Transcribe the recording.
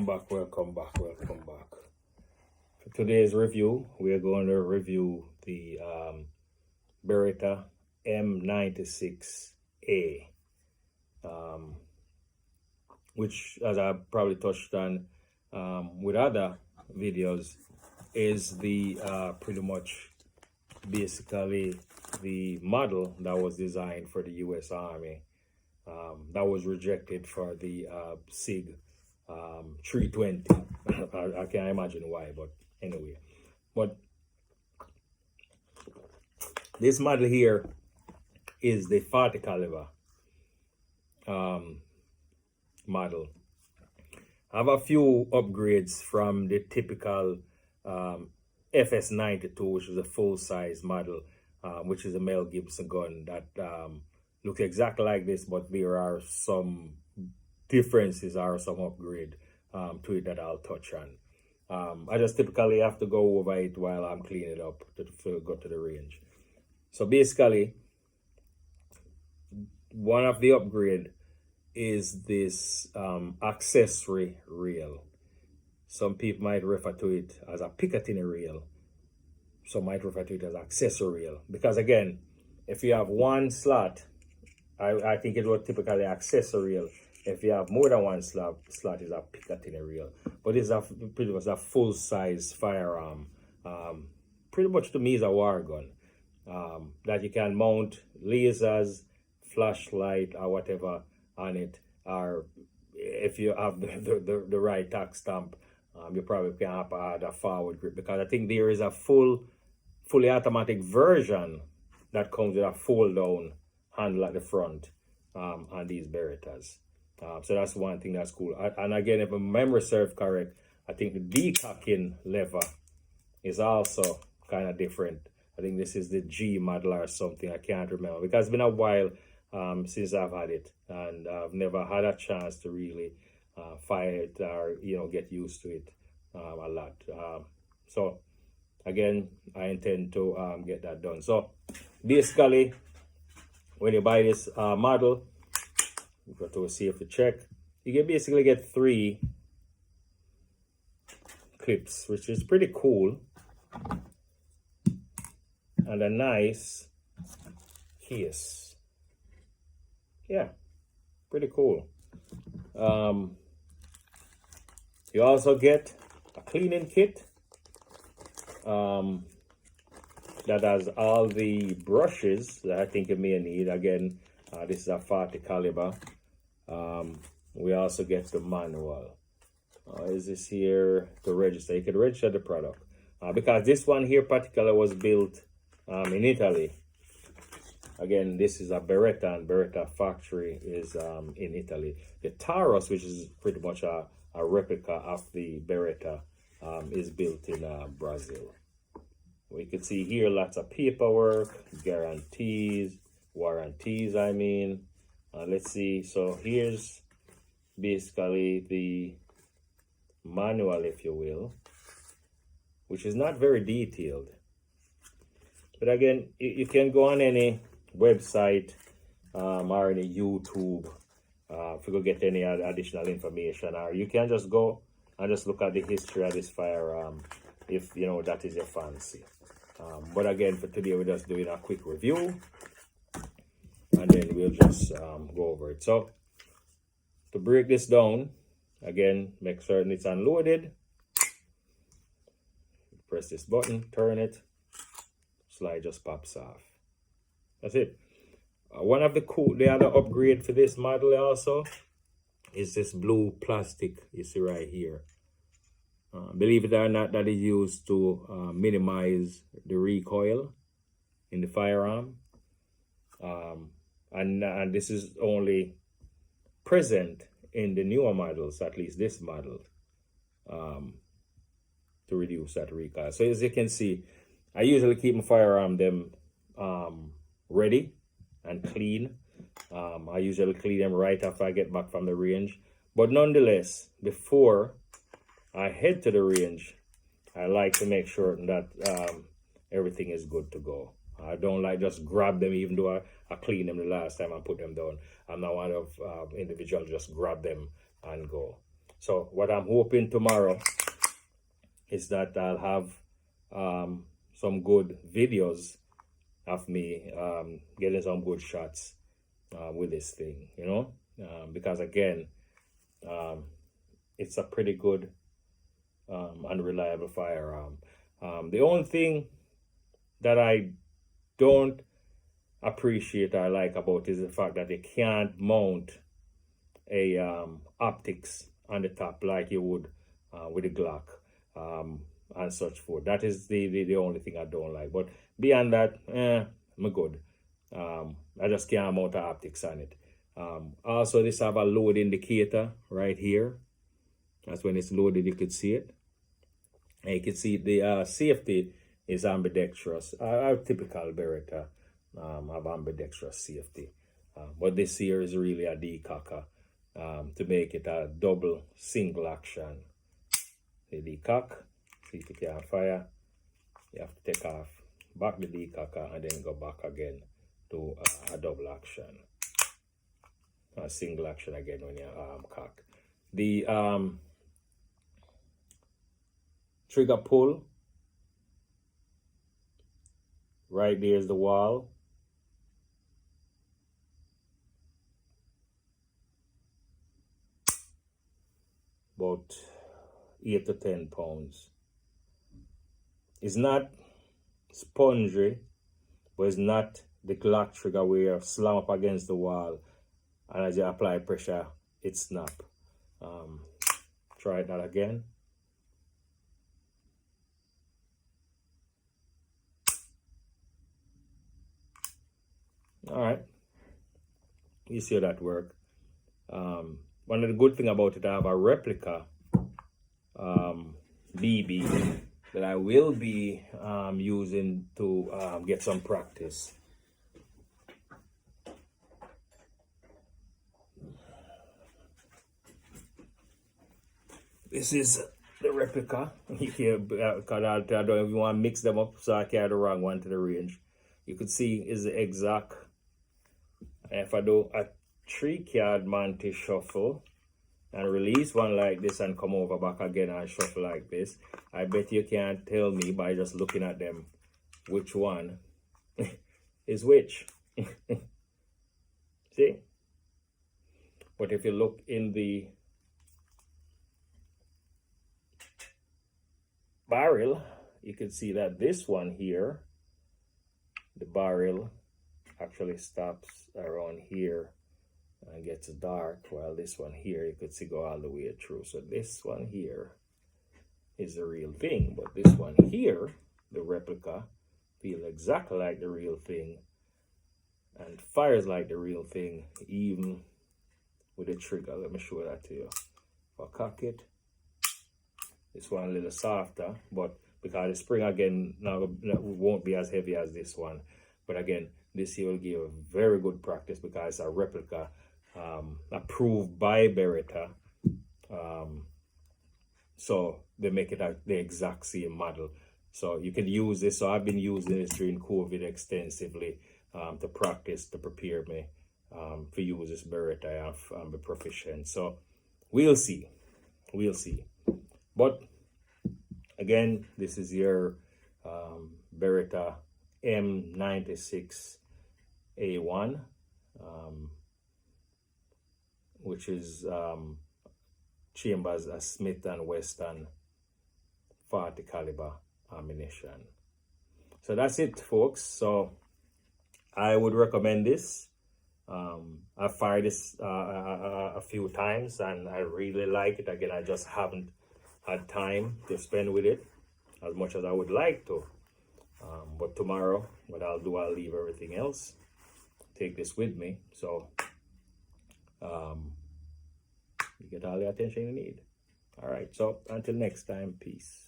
back, welcome back. For today's review, we are going to review the Beretta M96 A, which, as I probably touched on with other videos, is the pretty much basically the model that was designed for the U.S. Army. That was rejected for the SIG 320. I can't imagine why, but anyway. But this model here is the 40 caliber model. I have a few upgrades from the typical FS92, which is a full-size model, which is a Mel Gibson gun that looks exactly like this, but there are some differences or some upgrade to it that I'll touch on. I just typically have to go over it while I'm cleaning it up to go to the range. So basically, one of the upgrade is this accessory rail. Some people might refer to it as a Picatinny rail. Some might refer to it as accessory rail. Because again, if you have one slot, I think it was typically accessory rail. If you have more than one slot is a Picatinny rail. But it's pretty much a full-size firearm. Pretty much to me is a war gun. That you can mount lasers, flashlight, or whatever on it. Or if you have the right tack stamp, you probably can add a forward grip. Because I think there is a fully automatic version that comes with a fold-down handle at the front on these Berettas. So that's one thing that's cool. And again, if my memory serves correct, I think the decocking lever is also kind of different. I think this is the G model or something. I can't remember because it's been a while since I've had it, and I've never had a chance to really fire it or get used to it a lot. So again, I intend to get that done. So basically, when you buy this model, you go to a safety check. You can basically get 3 clips, which is pretty cool, and a nice case. Yeah, pretty cool. You also get a cleaning kit that has all the brushes that I think you may need. Again, this is a 40 caliber. We also get the manual. Is this here to register? You can register the product because this one here particular was built in Italy. Again, this is a Beretta, and Beretta factory is in Italy. The Taurus, which is pretty much a replica of the Beretta, is built in Brazil. We can see here lots of paperwork, guarantees, warranties, I mean. Let's see, so here's basically the manual, if you will, which is not very detailed. But again, you can go on any website or any YouTube if you go get any additional information, or you can just go and just look at the history of this firearm if that is your fancy. But again, for today, we're just doing a quick review, and then we'll just go over it. So to break this down, again, make certain it's unloaded. Press this button, turn it, slide just pops off. That's it. One of the other upgrade for this model also is this blue plastic you see right here. Believe it or not, that is used to minimize the recoil in the firearm. And this is only present in the newer models, at least this model, to reduce that recoil. So as you can see, I usually keep my firearm ready and clean. I usually clean them right after I get back from the range. But nonetheless, before I head to the range, I like to make sure that everything is good to go. I don't like just grab them, even though I cleaned them the last time I put them down. I'm not one of individuals just grab them and go. So what I'm hoping tomorrow is that I'll have some good videos of me getting some good shots with this thing, you know, because again, it's a pretty good and reliable firearm. The only thing that I don't appreciate or like about it is the fact that you can't mount a optics on the top like you would with a Glock and such forth. That is the only thing I don't like. But beyond that, I'm good. I just can't mount the optics on it. Also, this have a load indicator right here. That's when it's loaded, you could see it. And you can see the safety is ambidextrous. Our typical Beretta have ambidextrous safety. But this here is really a decocker to make it a double single action. The decock, see if you can fire. You have to take off, back the decocker, and then go back again to a double action. A single action again when you cock. The trigger pull, right there's the wall. About 8 to 10 pounds. It's not spongy, but it's not the Glock trigger where you slam up against the wall and as you apply pressure, it snap. Try that again. All right, you see how that work. One of the good thing about it, I have a replica BB that I will be using to get some practice. This is the replica. Because I don't even want to mix them up, so I carry the wrong one to the range. You could see is the exact. If I do a 3-card Monty shuffle and release one like this and come over back again and shuffle like this, I bet you can't tell me by just looking at them which one is which. See? But if you look in the barrel, you can see that this one here, the barrel actually stops around here and gets dark, while this one here you could see go all the way through. So this one here is the real thing, but this one here, the replica, feels exactly like the real thing and fires like the real thing, even with the trigger. Let me show that to you. If I cock it, this one a little softer, but because the spring again now won't be as heavy as this one. But again, this here will give a very good practice because it's a replica approved by Beretta. So they make it the exact same model. So you can use this. So I've been using this during COVID extensively to practice, to prepare me for use this Beretta and be proficient. So we'll see. We'll see. But again, this is your Beretta M96 A1, which is chambers a Smith & Wesson 40 caliber ammunition. So that's it, folks. So I would recommend this. I've fired this a few times and I really like it. Again, I just haven't had time to spend with it as much as I would like to. But tomorrow, what I'll do, I'll leave everything else, take this with me, so you get all the attention you need. All right, so until next time, peace.